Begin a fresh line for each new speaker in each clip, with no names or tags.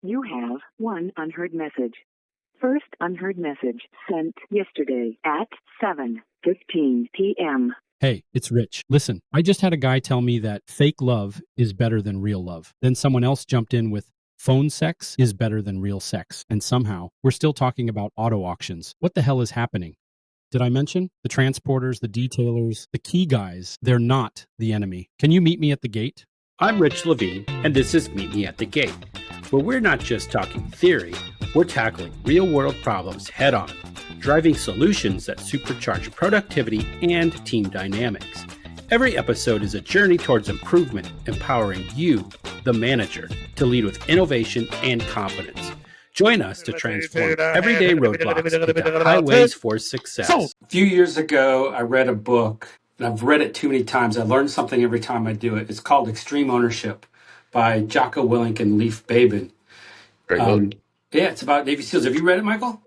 You have one unheard message. First unheard message sent yesterday at 7:15 p.m.
Hey, it's Rich. Listen, I just had a guy tell me that fake love is better than real love. Then someone else jumped in with phone sex is better than real sex. And somehow we're still talking about auto auctions. What the hell is happening? Did I mention the transporters, the detailers, the key guys? They're not the enemy. Can you meet me at the gate?
I'm Rich Levene, and this is Meet Me at the Gate, where we're not just talking theory, we're tackling real-world problems head-on, driving solutions that supercharge productivity and team dynamics. Every episode is a journey towards improvement, empowering you, the manager, to lead with innovation and confidence. Join us to transform everyday roadblocks into highways for success. A few years ago, I read a book, and I've read it too many times. I learn something every time I do it. It's called Extreme Ownership by Jocko Willink and Leif Babin.
Great book.
Yeah, it's about Navy SEALs. Have you read it, Michael?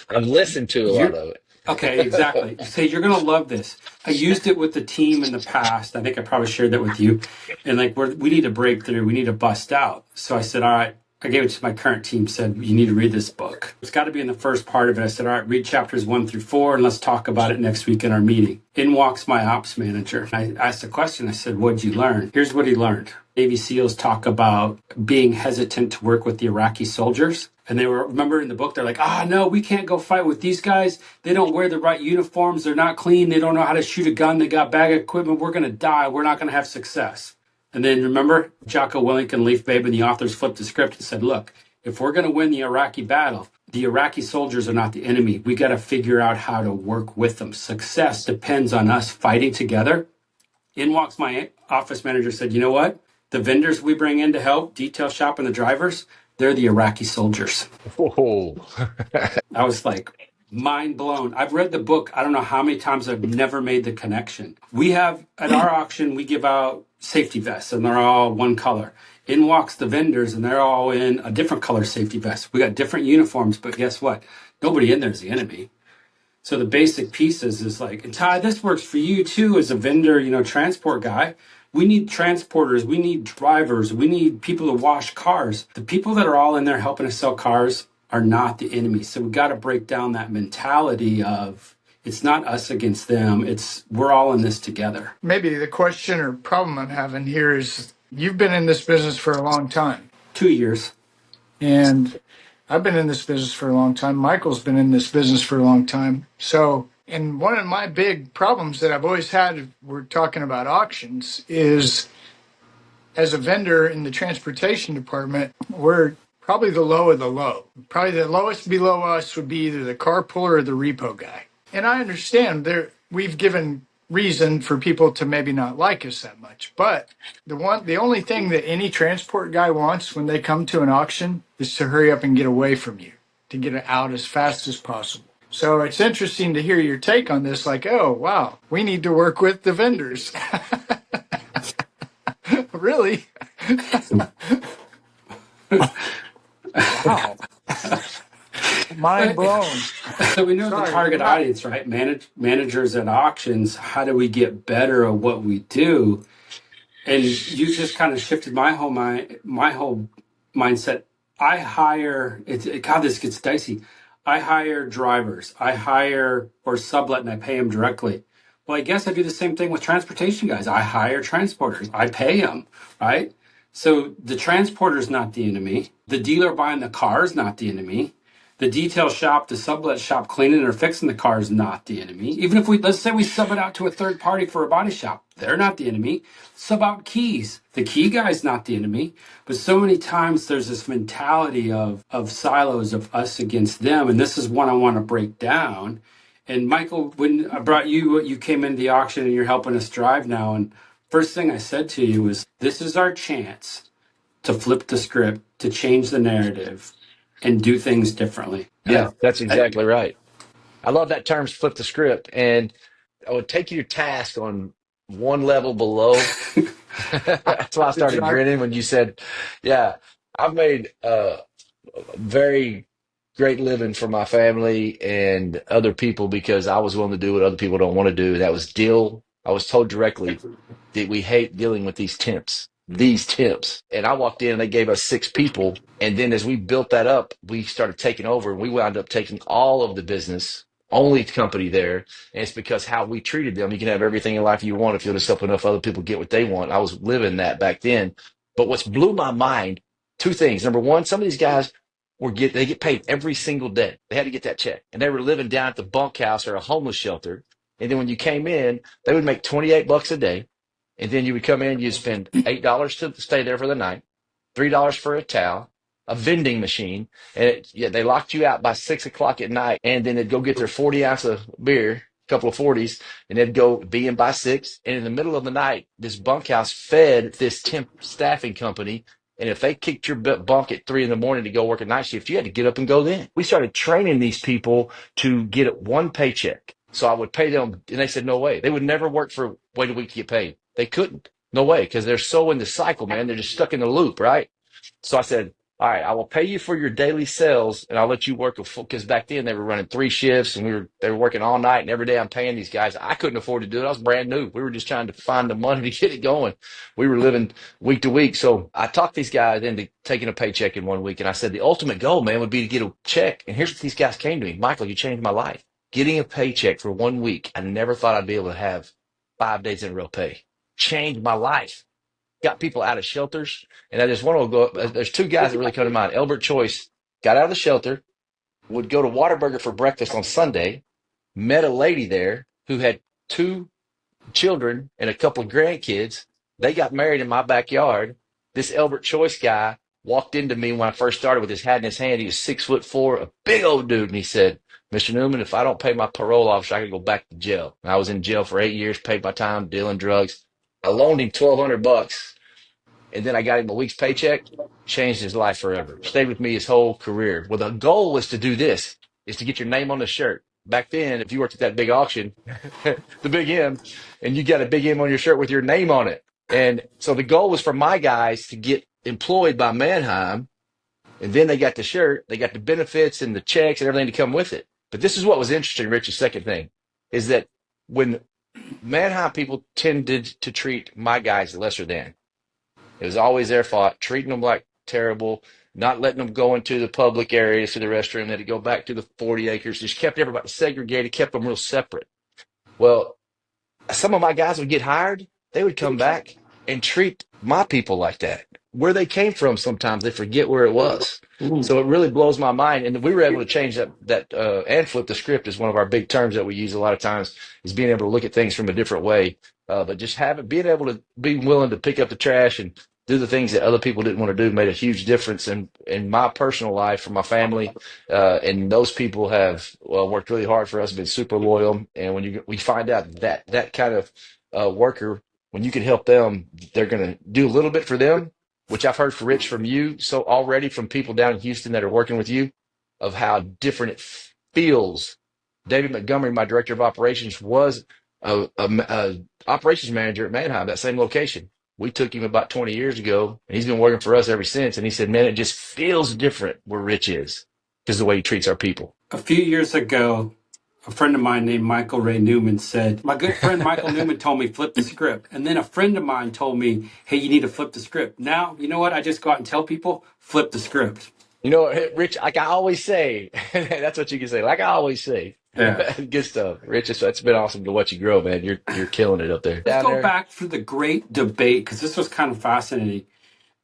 I've listened to a lot of it.
Okay, exactly. So you're going to love this. I used it with the team in the past. I think I probably shared that with you. And like, we need to break through. We need to bust out. So I said, all right. I gave it to my current team, said, you need to read this book. It's got to be in the first part of it. I said, all right, read chapters 1-4, and let's talk about it next week in our meeting. In walks my ops manager. I asked a question. I said, what'd you learn? Here's what he learned. Navy SEALs talk about being hesitant to work with the Iraqi soldiers. And they were, remember in the book, they're like, no, we can't go fight with these guys. They don't wear the right uniforms. They're not clean. They don't know how to shoot a gun. They got bad equipment. We're going to die. We're not going to have success. And then remember, Jocko Willink and Leif Babin, the authors, flipped the script and said, look, if we're going to win the Iraqi battle, the Iraqi soldiers are not the enemy. We got to figure out how to work with them. Success depends on us fighting together. In walks my office manager, said, you know what? The vendors we bring in to help, detail shop and the drivers, they're the Iraqi soldiers.
Whoa.
I was like, mind blown. I've read the book. I don't know how many times. I've never made the connection. We have, at our auction, we give out safety vests, and they're all one color. In walks the vendors, and they're all in a different color safety vest. We got different uniforms, but guess what? Nobody in there is the enemy. So the basic pieces is like, and Ty, this works for you too as a vendor, transport guy. We need transporters. We need drivers. We need people to wash cars. The people that are all in there helping us sell cars are not the enemy. So we got to break down that mentality of it's not us against them. It's we're all in this together.
Maybe the question or problem I'm having here is you've been in this business for a long time.
2 years.
And I've been in this business for a long time. Michael's been in this business for a long time. So, and one of my big problems that I've always had, we're talking about auctions, is as a vendor in the transportation department, we're probably the low of the low. Probably the lowest below us would be either the car puller or the repo guy. And I understand we've given reason for people to maybe not like us that much. But the only thing that any transport guy wants when they come to an auction is to hurry up and get away from you, to get it out as fast as possible. So it's interesting to hear your take on this, like, oh, wow, we need to work with the vendors. Really? Wow. Mind blown.
So we know the target audience, right? Managers at auctions. How do we get better at what we do? And you just kind of shifted my whole mindset. I hire. God, this gets dicey. I hire drivers. I hire or sublet, and I pay them directly. Well, I guess I do the same thing with transportation guys. I hire transporters. I pay them, right? So the transporter is not the enemy. The dealer buying the car is not the enemy. The detail shop, the sublet shop cleaning or fixing the car is not the enemy. Even if let's say we sub it out to a third party for a body shop, they're not the enemy. Sub out keys. The key guy's not the enemy. But so many times there's this mentality of silos of us against them. And this is one I want to break down. And Michael, when I brought you came into the auction and you're helping us drive now. And first thing I said to you was, this is our chance to flip the script, to change the narrative, and do things differently.
Yeah, that's exactly right. I love that term, flip the script. And I would take your task on one level below. That's why I started grinning when you said, yeah, I've made a very great living for my family and other people because I was willing to do what other people don't want to do. That was I was told directly that we hate dealing with these temps. these temps. And I walked in and they gave us 6 people. And then as we built that up, we started taking over and we wound up taking all of the business, only company there. And it's because how we treated them. You can have everything in life you want if you'll just help enough other people get what they want. I was living that back then. But what's blew my mind, 2 things. Number one, some of these guys they get paid every single day. They had to get that check. And they were living down at the bunkhouse or a homeless shelter. And then when you came in, they would make $28 a day. And then you would come in, you'd spend $8 to stay there for the night, $3 for a towel, a vending machine, and they locked you out by 6 o'clock at night. And then they'd go get their 40 ounce of beer, a couple of 40s, and they'd go be in by 6. And in the middle of the night, this bunkhouse fed this temp staffing company. And if they kicked your bunk at 3 a.m. to go work a night shift, you had to get up and go then. We started training these people to get 1 paycheck. So I would pay them, and they said, no way. They would never work for wait a week to get paid. They couldn't. No way, because they're so in the cycle, man. They're just stuck in the loop, right? So I said, all right, I will pay you for your daily sales, and I'll let you work a full, because back then they were running 3 shifts, and they were working all night, and every day I'm paying these guys. I couldn't afford to do it. I was brand new. We were just trying to find the money to get it going. We were living week to week. So I talked these guys into taking a paycheck in 1 week, and I said, the ultimate goal, man, would be to get a check. And here's what these guys came to me. Michael, you changed my life. Getting a paycheck for 1 week, I never thought I'd be able to have 5 days in real pay. Changed my life. Got people out of shelters. And I just want to go, there's 2 guys that really come to mind. Elbert Choice got out of the shelter, would go to Whataburger for breakfast on Sunday, met a lady there who had 2 children and a couple of grandkids. They got married in my backyard. This Elbert Choice guy walked into me when I first started with his hat in his hand. He was 6'4", a big old dude. And he said, Mr. Newman, if I don't pay my parole officer, I could go back to jail. And I was in jail for 8 years, paid my time dealing drugs. I loaned him $1,200, and then I got him a week's paycheck, changed his life forever. Stayed with me his whole career. Well, the goal was to do this, is to get your name on the shirt. Back then, if you worked at that big auction, the Big M, and you got a Big M on your shirt with your name on it. And so the goal was for my guys to get employed by Manheim, and then they got the shirt, they got the benefits and the checks and everything to come with it. But this is what was interesting, Rich's second thing, is that when Manheim people tended to treat my guys lesser than, it was always their fault, treating them like terrible, not letting them go into the public areas to the restroom, they had to go back to the 40 acres, just kept everybody segregated, kept them real separate. Well, some of my guys would get hired, they would come back and treat my people like that. Where they came from, sometimes they forget where it was. So it really blows my mind. And we were able to change that and flip the script is one of our big terms that we use a lot of times, is being able to look at things from a different way. But just being able to be willing to pick up the trash and do the things that other people didn't want to do made a huge difference in my personal life, for my family. And those people have worked really hard for us, been super loyal. And when we find out that kind of worker, when you can help them, they're going to do a little bit for them, which I've heard for Rich from you. So already from people down in Houston that are working with you, of how different it feels. David Montgomery, my director of operations, was a operations manager at Manheim, that same location. We took him about 20 years ago, and he's been working for us ever since. And he said, man, it just feels different where Rich is, because of the way he treats our people.
A few years ago, a friend of mine named Michael Ray Newman said, my good friend Michael Newman told me flip the script. And then a friend of mine told me, hey, you need to flip the script. Now, you know what? I just go out and tell people, flip the script.
You know, Rich, like I always say, that's what you can say. Like I always say.
Yeah.
Good stuff. Rich, it's been awesome to watch you grow, man. You're killing it up there.
Let's go back for the great debate, because this was kind of fascinating.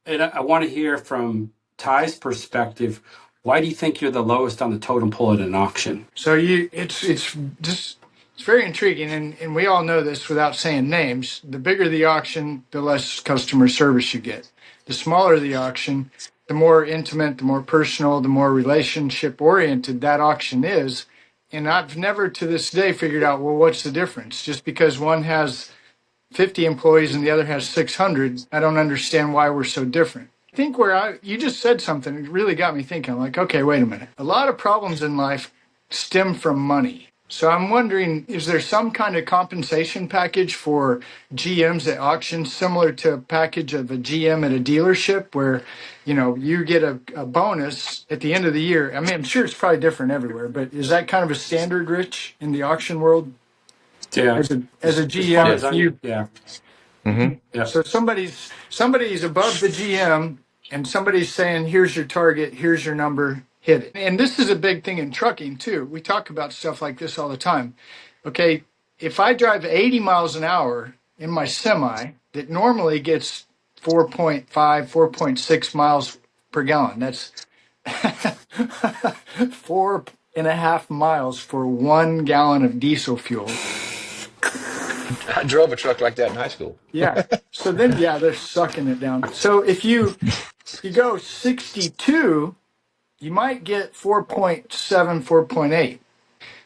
And I want to hear from Ty's perspective. Why do you think you're the lowest on the totem pole at an auction?
So it's very intriguing, and we all know this without saying names. The bigger the auction, the less customer service you get. The smaller the auction, the more intimate, the more personal, the more relationship oriented that auction is. And I've never to this day figured out, well, what's the difference? Just because one has 50 employees and the other has 600, I don't understand why we're so different. I think you just said something that really got me thinking. I'm like, okay, wait a minute. A lot of problems in life stem from money. So I'm wondering, is there some kind of compensation package for GMs at auctions similar to a package of a GM at a dealership where, you get a bonus at the end of the year? I mean, I'm sure it's probably different everywhere, but is that kind of a standard, Rich, in the auction world?
Yeah.
As a GM,
yeah.
Mm-hmm.
Yeah.
So somebody's above the GM, and somebody's saying, "Here's your target. Here's your number. Hit it." And this is a big thing in trucking too. We talk about stuff like this all the time. Okay, if I drive 80 miles an hour in my semi that normally gets 4.5, 4.6 miles per gallon, that's 4.5 miles for 1 gallon of diesel fuel.
I drove a truck like that in high school.
Yeah. So then, yeah, they're sucking it down. So if you go 62, you might get 4.7, 4.8.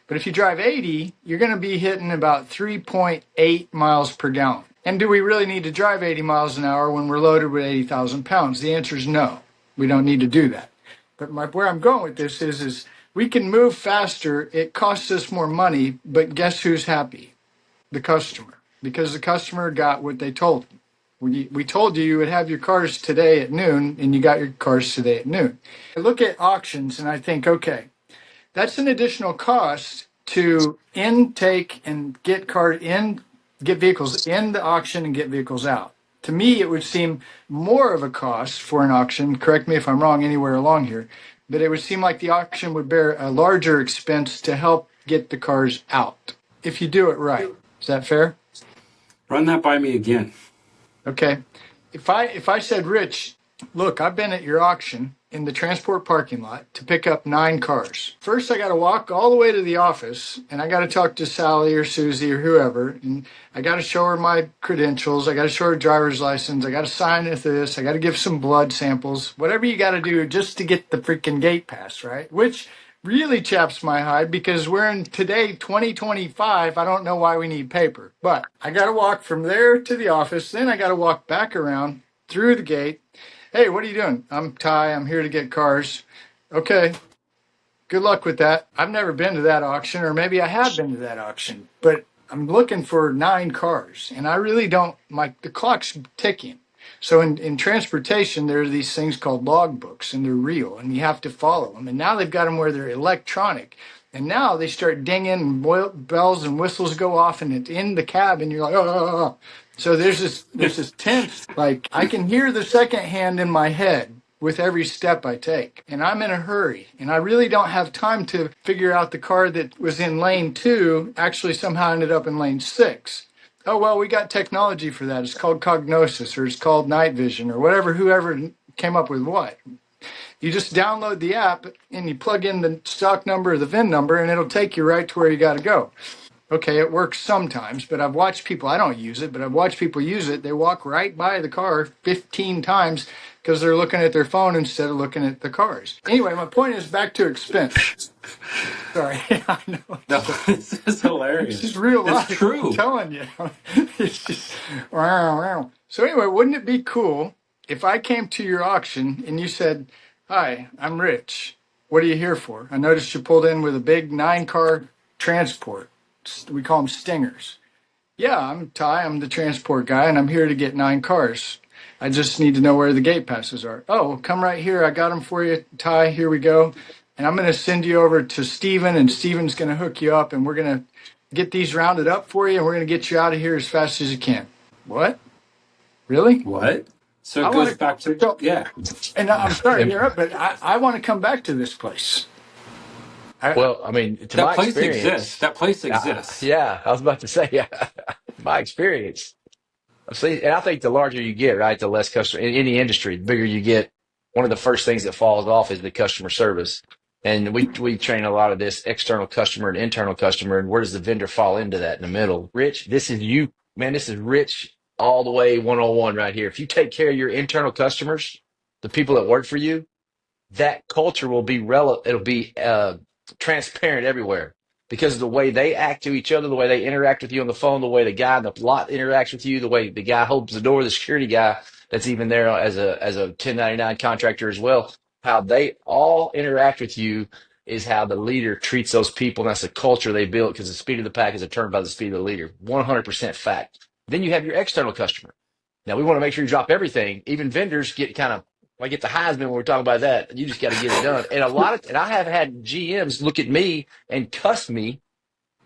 But if you drive 80, you're going to be hitting about 3.8 miles per gallon. And do we really need to drive 80 miles an hour when we're loaded with 80,000 pounds? The answer is no. We don't need to do that. But where I'm going with this is we can move faster. It costs us more money, but guess who's happy? The customer, because the customer got what they told him. We told you would have your cars today at noon, and you got your cars today at noon. I look at auctions and I think, okay, that's an additional cost to intake and get vehicles in the auction and get vehicles out. To me, it would seem more of a cost for an auction. Correct me if I'm wrong anywhere along here, but it would seem like the auction would bear a larger expense to help get the cars out if you do it right. Is that fair?
Run that by me again.
Okay. If I said, Rich, look, I've been at your auction in the transport parking lot to pick up 9 cars. First, I got to walk all the way to the office, and I got to talk to Sally or Susie or whoever, and I got to show her my credentials. I got to show her a driver's license. I got to sign this. I got to give some blood samples. Whatever you got to do just to get the freaking gate pass, right? Which really chaps my hide because we're in today 2025. I don't know why we need paper, but I got to walk from there to the office. Then I got to walk back around through the gate. Hey, what are you doing? I'm Ty. I'm here to get cars. Okay. Good luck with that. I've never been to that auction, or maybe I have been to that auction, but I'm looking for 9 cars and I really don't, the clock's ticking. So in transportation, there are these things called logbooks, and they're real, and you have to follow them. And now they've got them where they're electronic. And now they start dinging, and bells and whistles go off, and it's in the cab, and you're like, oh. So there's this tense, like I can hear the second hand in my head with every step I take. And I'm in a hurry, and I really don't have time to figure out the car that was in lane 2 actually somehow ended up in lane 6. Oh, well, we got technology for that. It's called cognosis, or it's called night vision, or whoever came up with what. You just download the app and you plug in the stock number or the VIN number, and it'll take you right to where you got to go. Okay, it works sometimes, but I've watched people, I don't use it, but I've watched people use it. They walk right by the car 15 times because they're looking at their phone instead of looking at the cars. Anyway, my point is back to expense. Sorry, I know.
No, this is hilarious.
This is real life.
It's true.
I'm telling you. It's just, wow. So anyway, wouldn't it be cool if I came to your auction and you said, hi, I'm Rich. What are you here for? I noticed you pulled in with a big 9-car transport. We call them stingers. Yeah, I'm Ty. I'm the transport guy, and I'm here to get 9 cars. I just need to know where the gate passes are. Oh, come right here. I got them for you, Ty. Here we go. And I'm going to send you over to Steven, and Steven's going to hook you up, and we're going to get these rounded up for you, and we're going to get you out of here as fast as you can. What? Really?
What? So
I
it
wanna-
goes back to,
so-
yeah.
And I'm sorry to interrupt, but I want to come back to this place.
Well, I mean, to
That
my
place
experience,
exists. That place exists.
yeah, I was about to say, yeah, my experience. See, and I think the larger you get, right, the less customer in any industry, the bigger you get. One of the first things that falls off is the customer service. And we train a lot of this external customer and internal customer. And where does the vendor fall into that in the middle? Rich, this is you, man. This is Rich all the way 101 right here. If you take care of your internal customers, the people that work for you, that culture will be it'll be transparent everywhere because of the way they act to each other, the way they interact with you on the phone, the way the guy in the lot interacts with you, the way the guy holds the door, the security guy that's even there as a 1099 contractor as well. How they all interact with you is how the leader treats those people, and that's the culture they build because the speed of the pack is determined by the speed of the leader. 100% fact. Then you have your external customer. Now we want to make sure you drop everything. Even vendors get kind of I get the Heisman when we're talking about that. You just got to get it done. And I have had GMs look at me and cuss me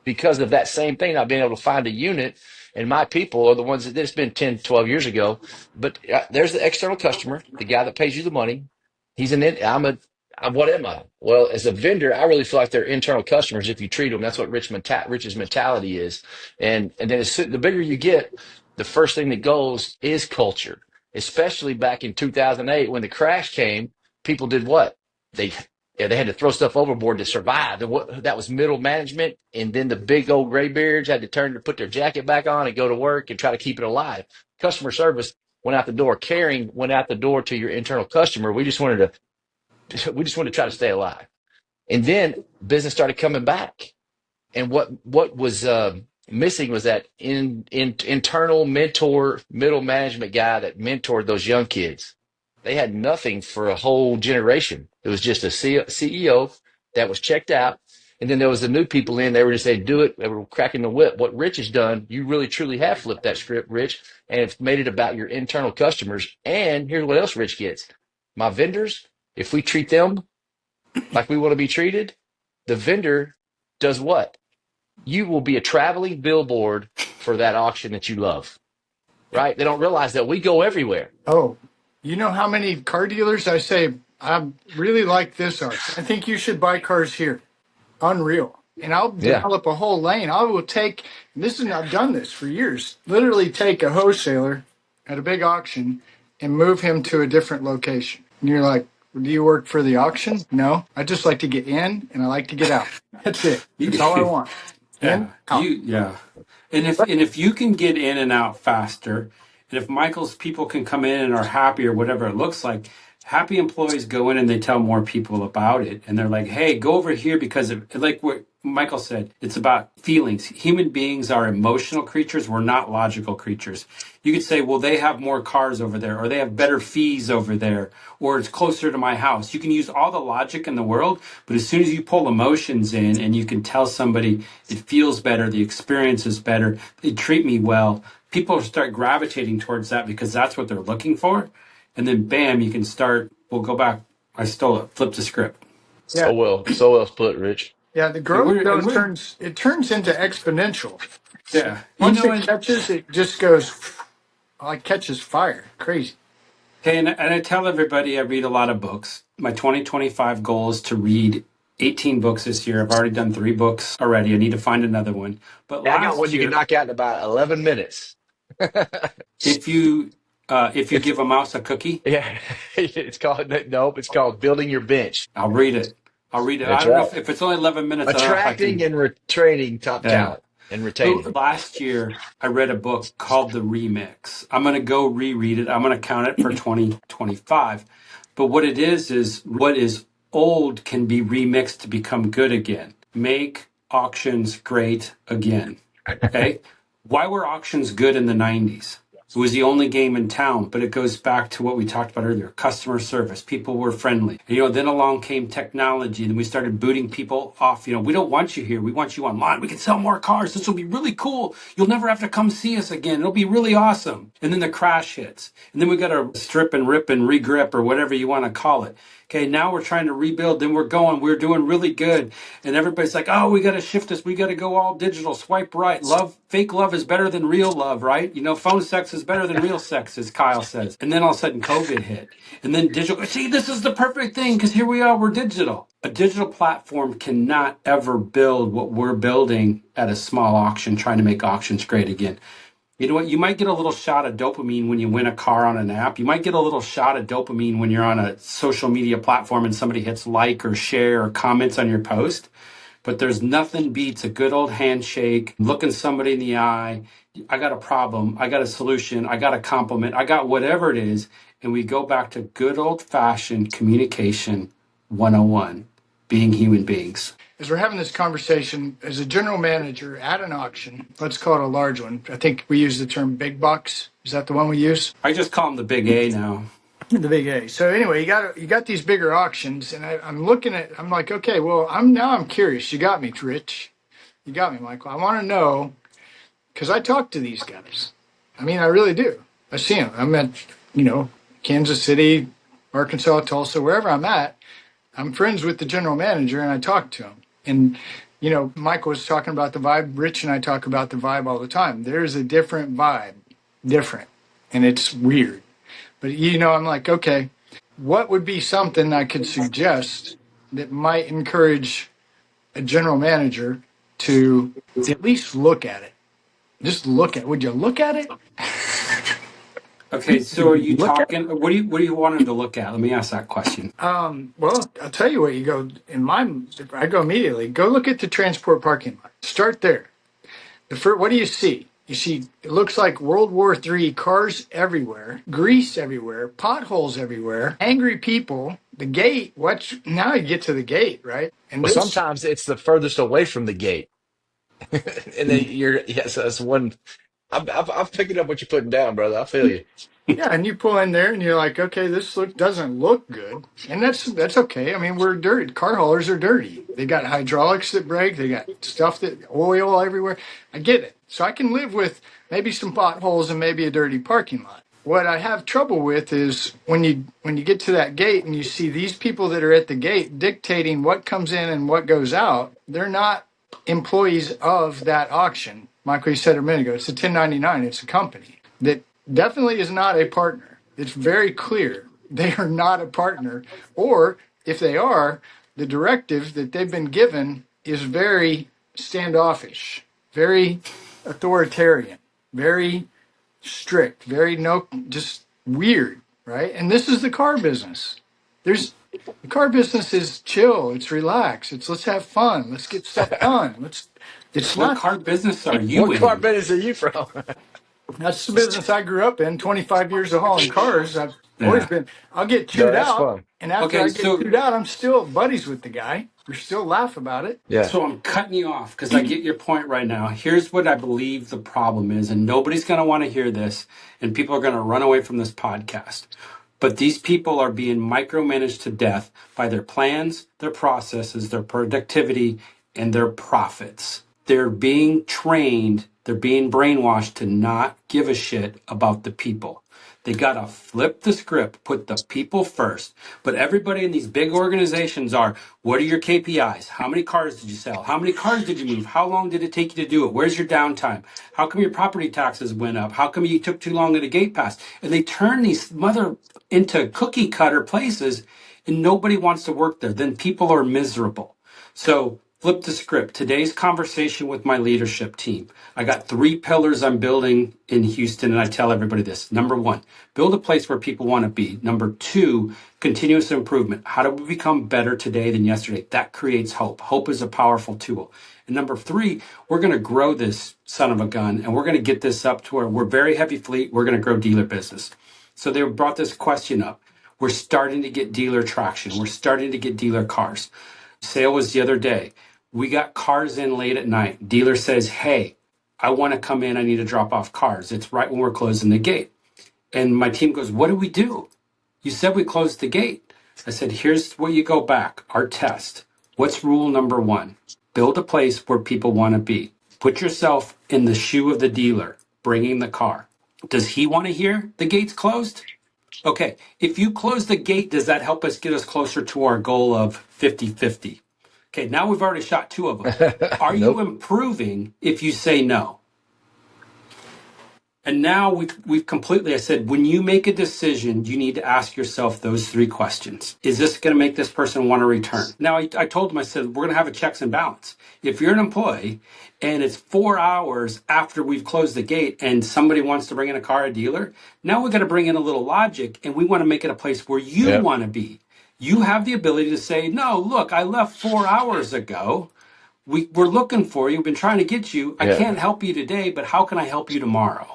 because of that same thing, not being able to find a unit. And my people are the ones that it's been 10, 12 years ago. But there's the external customer, the guy that pays you the money. What am I? Well, as a vendor, I really feel like they're internal customers if you treat them. That's what Rich's mentality is. And then the bigger you get, the first thing that goes is culture. Especially back in 2008 when the crash came, people did what? They they had to throw stuff overboard to survive. And that was middle management, and then the big old graybeards had to put their jacket back on and go to work and try to keep it alive. Customer service went out the door. Caring went out the door to your internal customer. We just wanted to try to stay alive. And then business started coming back. And what was missing was that internal mentor, middle management guy that mentored those young kids. They had nothing for a whole generation. It was just a CEO that was checked out. And then there was the new people in. They were just saying, do it. They were cracking the whip. What Rich has done, you really truly have flipped that script, Rich, and it's made it about your internal customers. And here's what else Rich gets. My vendors, if we treat them like we want to be treated, the vendor does what? You will be a traveling billboard for that auction that you love, right? They don't realize that we go everywhere.
Oh, you know how many car dealers I say, I really like this auction. I think you should buy cars here. Unreal. And I'll
Yeah.
develop a whole lane. I will take, I've done this for years, literally take a wholesaler at a big auction and move him to a different location. And you're like, do you work for the auction? No, I just like to get in and I like to get out. That's it. That's all I want. In, out.
And if you can get in and out faster, and if Michael's people can come in and are happy or whatever it looks like, happy employees go in and they tell more people about it, and they're like, hey, go over here, because of, like what Michael said, it's about feelings. Human beings are emotional creatures. We're not logical creatures. You could say, well, they have more cars over there, or they have better fees over there, or it's closer to my house. You can use all the logic in the world, but as soon as you pull emotions in and you can tell somebody it feels better, the experience is better, they treat me well, people start gravitating towards that because that's what they're looking for. And then bam, you can start, we'll go back. I stole it, flip the script.
Yeah.
So well put, Rich.
Yeah, the growth though turns into exponential.
Yeah.
Once it catches, it just goes like catches fire. Crazy.
Hey, and I tell everybody I read a lot of books. My 2025 goal is to read 18 books this year. I've already done 3 books already. I need to find another one. But
I got one
last
you can
year,
knock out in about 11 minutes.
if you give a mouse a cookie,
Yeah, it's called Building Your Bench.
I'll read it. I
That's
don't know
right.
if it's only 11 minutes. I don't know if I
Attracting
can.
and retraining top
Yeah.
talent and retaining.
But last year, I read a book called The Remix. I'm going to go reread it. I'm going to count it for 2025. But what it is what is old can be remixed to become good again. Make auctions great again. Okay? Why were auctions good in the 90s? It was the only game in town, but it goes back to what we talked about earlier. Customer service. People were friendly. And, then along came technology, and then we started booting people off. We don't want you here. We want you online. We can sell more cars. This will be really cool. You'll never have to come see us again. It'll be really awesome. And then the crash hits. And then we got to strip and rip and regrip, or whatever you want to call it. Okay, now we're trying to rebuild. Then we're doing really good. And everybody's like, oh, we got to shift this. We got to go all digital, swipe right. Fake love is better than real love, right? Phone sex is better than real sex, as Kyle says. And then all of a sudden COVID hit. And then digital, see, this is the perfect thing because here we are, we're digital. A digital platform cannot ever build what we're building at a small auction, trying to make auctions great again. You know what? You might get a little shot of dopamine when you win a car on an app. You might get a little shot of dopamine when you're on a social media platform and somebody hits like or share or comments on your post. But there's nothing beats a good old handshake, looking somebody in the eye. I got a problem. I got a solution. I got a compliment. I got whatever it is. And we go back to good old fashioned communication 101, being human beings.
As we're having this conversation, as a general manager at an auction, let's call it a large one. I think we use the term big bucks. Is that the one we use?
I just call them the big A now.
The big A. So anyway, you got these bigger auctions, and I'm looking at. I'm like, okay, well, I'm curious. You got me, Rich. You got me, Michael. I want to know because I talk to these guys. I mean, I really do. I see them. I'm at Kansas City, Arkansas, Tulsa, wherever I'm at. I'm friends with the general manager, and I talk to him. And You know, Michael was talking about the vibe. Rich and I talk about the vibe all the time. There's a different vibe, different, and it's weird. But you know, I'm like, okay, what would be something I could suggest that might encourage a general manager to at least look at it? Just look at. Would you look at it?
Okay, so are
Would
you
you look at it?
talking? What do you want him to look at? Let me ask that question.
Well, I'll tell you what. You go in my. I go immediately. Go look at the transport parking lot. Start there. The first, what do you see? You see, it looks like World War III, cars everywhere, grease everywhere, potholes everywhere, angry people. The gate, now you get to the gate, right? And
Well,
this,
sometimes it's the furthest away from the gate. And then yes, that's one. I'm picking up what you're putting down, brother. I feel you.
yeah, and you pull in there and you're like, okay, doesn't look good. And that's okay. I mean, we're dirty. Car haulers are dirty. They got hydraulics that break, they got stuff that oil everywhere. I get it. So I can live with maybe some potholes and maybe a dirty parking lot. What I have trouble with is when you get to that gate and you see these people that are at the gate dictating what comes in and what goes out. They're not employees of that auction. Michael, you said a minute ago, it's a 1099. It's a company that definitely is not a partner. It's very clear they are not a partner. Or if they are, the directive that they've been given is very standoffish, very authoritarian, very strict, very no, just weird, right? And this is the car business. The car business is chill, it's relaxed, it's let's have fun, let's get stuff done. It's
What
not
car business are you
What car
in?
business are you from?
That's the business I grew up in, 25 years of hauling cars. I've always
Yeah.
been, I'll get
No,
chewed
that's
out.
fun.
And after
Okay,
I get
so
chewed out, I'm still buddies with the guy. We still laugh about it.
Yeah.
so I'm cutting you off because I get your point right now. Here's what I believe the problem is, and nobody's going to want to hear this, and people are going to run away from this podcast. But these people are being micromanaged to death by their plans, their processes, their productivity, and their profits. They're being trained, they're being brainwashed to not give a shit about the people. They got to flip the script, put the people first. But everybody in these big organizations are, what are your KPIs? How many cars did you sell? How many cars did you move? How long did it take you to do it? Where's your downtime? How come your property taxes went up? How come you took too long at a gate pass? And they turn these mother into cookie cutter places and nobody wants to work there. Then people are miserable. So flip the script. Today's conversation with my leadership team. I got 3 pillars I'm building in Houston, and I tell everybody this. Number 1, build a place where people want to be. Number 2, continuous improvement. How do we become better today than yesterday? That creates hope. Hope is a powerful tool. And number 3, we're going to grow this son of a gun, and we're going to get this up to where we're very heavy fleet. We're going to grow dealer business. So they brought this question up. We're starting to get dealer traction. We're starting to get dealer cars. Sale was the other day. We got cars in late at night. Dealer says, hey, I want to come in. I need to drop off cars. It's right when we're closing the gate. And my team goes, what do we do? You said we closed the gate. I said, here's where you go back. Our test. What's rule number 1? Build a place where people want to be. Put yourself in the shoe of the dealer bringing the car. Does he want to hear the gate's closed? Okay, if you close the gate, does that help us get us closer to our goal of 50-50? Okay, now we've already shot 2 of them. Are you
Nope.
improving if you say no? And now we've completely, I said, when you make a decision, you need to ask yourself those 3 questions. Is this going to make this person want to return? Now, I told them, I said, we're going to have a checks and balance. If you're an employee and it's 4 hours after we've closed the gate and somebody wants to bring in a car, a dealer, now we've got to bring in a little logic and we want to make it a place where you
Yeah.
want to be. You have the ability to say, no, look, I left 4 hours ago. We're looking for you. We've been trying to get you. I
Yeah.
can't help you today, but how can I help you tomorrow?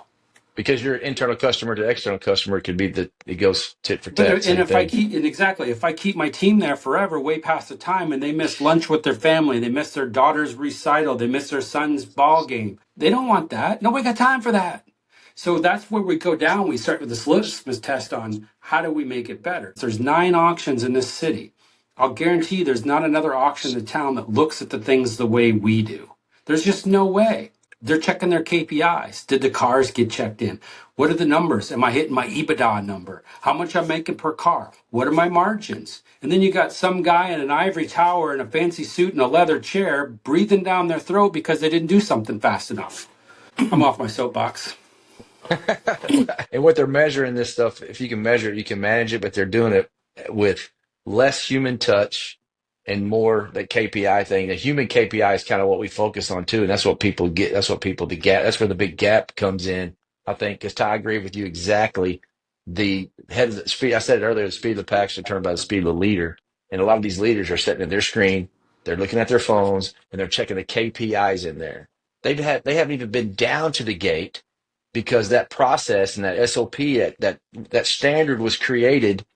Because your internal customer to external customer could be that it goes tit for
But
tat,
and
same
if I
thing.
keep and exactly if I keep my team there forever, way past the time, and they miss lunch with their family, they miss their daughter's recital, they miss their son's ball game. They don't want that. Nobody got time for that. So that's where we go down. We start with this litmus test on how do we make it better. There's 9 auctions in this city. I'll guarantee you there's not another auction in the town that looks at the things the way we do. There's just no way. They're checking their KPIs. Did the cars get checked in? What are the numbers? Am I hitting my EBITDA number? How much I'm making per car? What are my margins? And then you got some guy in an ivory tower in a fancy suit and a leather chair breathing down their throat because they didn't do something fast enough. I'm off my soapbox.
And what they're measuring this stuff, if you can measure it, you can manage it, but they're doing it with less human touch and more the KPI thing. The human KPI is kind of what we focus on too, and that's what people get. That's what people the gap. That's where the big gap comes in. I think because Ty, I agree with you exactly. The head of the speed. I said it earlier. The speed of the pack is determined by the speed of the leader, and a lot of these leaders are sitting at their screen. They're looking at their phones and they're checking the KPIs in there. They haven't even been down to the gate because that process and that SOP, that standard was created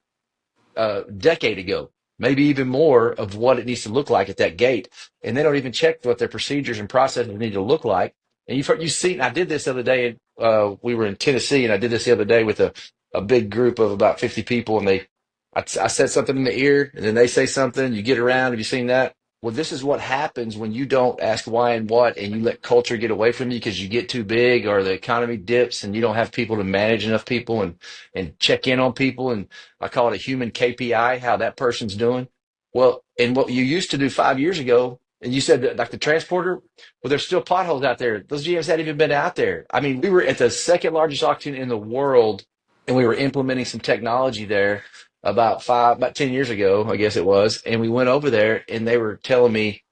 a decade ago, maybe even more of what it needs to look like at that gate. And they don't even check what their procedures and processes need to look like. And you've seen, I did this the other day. We were in Tennessee, and I did this the other day with a big group of about 50 people. And I said something in the ear, and then they say something. You get around. Have you seen that? Well, this is what happens when you don't ask why and what, and you let culture get away from you because you get too big or the economy dips and you don't have people to manage enough people and check in on people. And I call it a human KPI, how that person's doing. Well, and what you used to do 5 years ago, and you said that, like the transporter, well, there's still potholes out there. Those GMs hadn't even been out there. I mean, we were at the second largest auction in the world, and we were implementing some technology there about 10 years ago, I guess it was. And we went over there and they were telling me,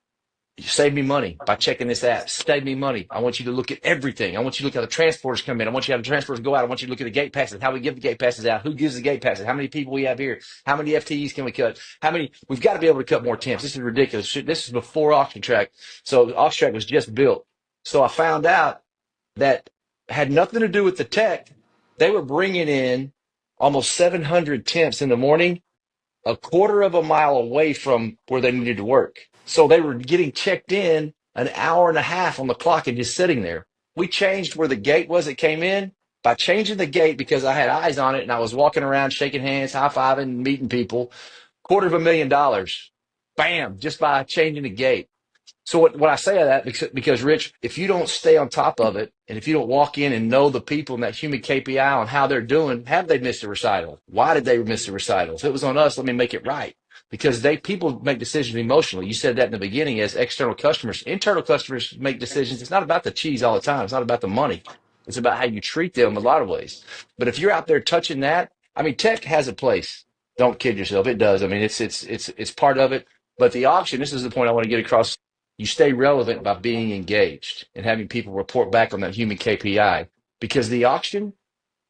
save me money by checking this app. Save me money. I want you to look at everything. I want you to look at the transporters come in. I want you to have the transporters go out. I want you to look at the gate passes, how we give the gate passes out, who gives the gate passes, how many people we have here, how many FTEs can we cut, we've got to be able to cut more temps. This is ridiculous. This is before Auction Track. So Auction Track was just built. So I found out that had nothing to do with the tech. They were bringing in almost 700 temps in the morning, a quarter of a mile away from where they needed to work. So they were getting checked in an hour and a half on the clock and just sitting there. We changed where the gate was that came in by changing the gate because I had eyes on it and I was walking around shaking hands, high-fiving, meeting people. $250,000. Bam, just by changing the gate. So what I say of that, because Rich, if you don't stay on top of it, and if you don't walk in and know the people in that human KPI on how they're doing, have they missed a recital? Why did they miss a recital? If it was on us, let me make it right. Because people make decisions emotionally. You said that in the beginning as external customers. Internal customers make decisions. It's not about the cheese all the time. It's not about the money. It's about how you treat them in a lot of ways. But if you're out there touching that, I mean, tech has a place. Don't kid yourself. It does. I mean, it's part of it. But the auction, this is the point I want to get across. You stay relevant by being engaged and having people report back on that human KPI, because the auction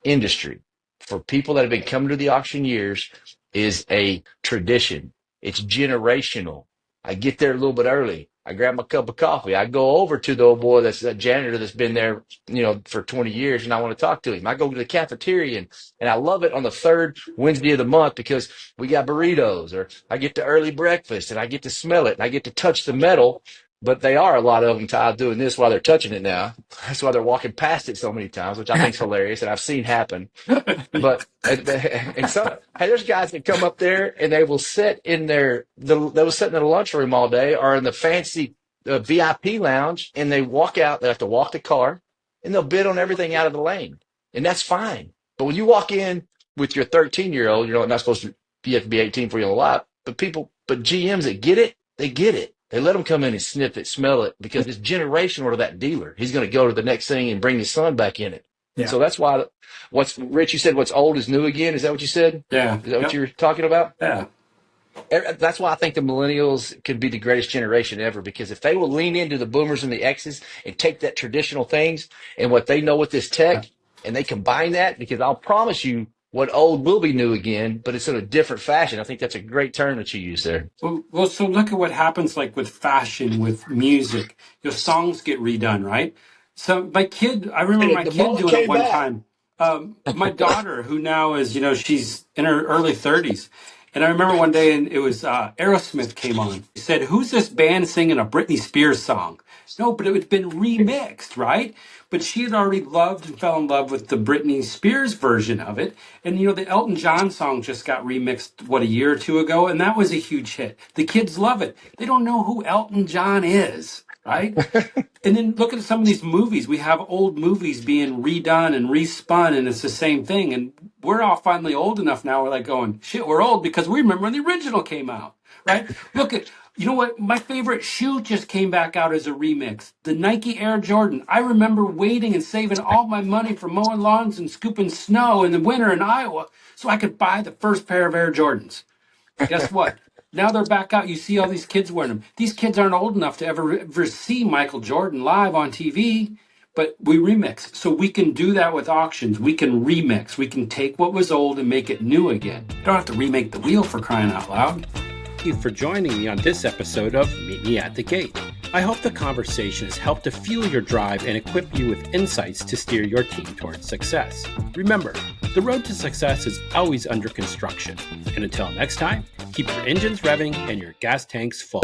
industry, for people that have been coming to the auction years, is a tradition. It's generational. I get there a little bit early. I grab my cup of coffee. I go over to the old boy that's a janitor that's been there, for 20 years, and I want to talk to him. I go to the cafeteria, and I love it on the third Wednesday of the month because we got burritos, or I get the early breakfast, and I get to smell it, and I get to touch the metal. But they are a lot of them, Todd, doing this while they're touching it now. That's why they're walking past it so many times, which I think is hilarious, and I've seen happen. But and so, hey, there's guys that come up there and they will sit in they will sit in the lunchroom all day or in the fancy VIP lounge, and they walk out. They have to walk the car, and they'll bid on everything out of the lane, and that's fine. But when you walk in with your 13-year-old, you're not supposed to. You have to be 18 for your lot. But GMs that get it, they get it. They let them come in and sniff it, smell it, because it's generational to that dealer. He's going to go to the next thing and bring his son back in it. Yeah. So that's why Rich, you said what's old is new again. Is that what you said?
Yeah.
Is that what you're talking about?
Yeah.
That's why I think the millennials could be the greatest generation ever, because if they will lean into the boomers and the X's and take that traditional things and what they know with this tech, and they combine that, because I'll promise you, what old will be new again, but it's in a different fashion. I think that's a great term that you use there.
Well, so look at what happens like with fashion, with music. Your songs get redone, right? So my kid, I remember my kid doing it one time. My daughter, who now is, she's in her early 30s. And I remember one day, and it was Aerosmith came on. He said, "Who's this band singing a Britney Spears song?" No, but it had been remixed, right? But she had already loved and fell in love with the Britney Spears version of it. And, the Elton John song just got remixed, a year or two ago, and that was a huge hit. The kids love it. They don't know who Elton John is. right? And then look at some of these movies. We have old movies being redone and respun, and it's the same thing. And we're all finally old enough now. We're like going, shit, we're old because we remember when the original came out, right? Look at, you know what? My favorite shoe just came back out as a remix. The Nike Air Jordan. I remember waiting and saving all my money for mowing lawns and scooping snow in the winter in Iowa so I could buy the first pair of Air Jordans. Guess what? Now they're back out. You see all these kids wearing them. These kids aren't old enough to ever see Michael Jordan live on TV, but we remix. So we can do that with auctions. We can remix. We can take what was old and make it new again. You don't have to remake the wheel, for crying out loud. Thank you for joining me on this episode of Meet Me at the Gate. I hope the conversation has helped to fuel your drive and equip you with insights to steer your team towards success. Remember, the road to success is always under construction. And until next time, keep your engines revving and your gas tanks full.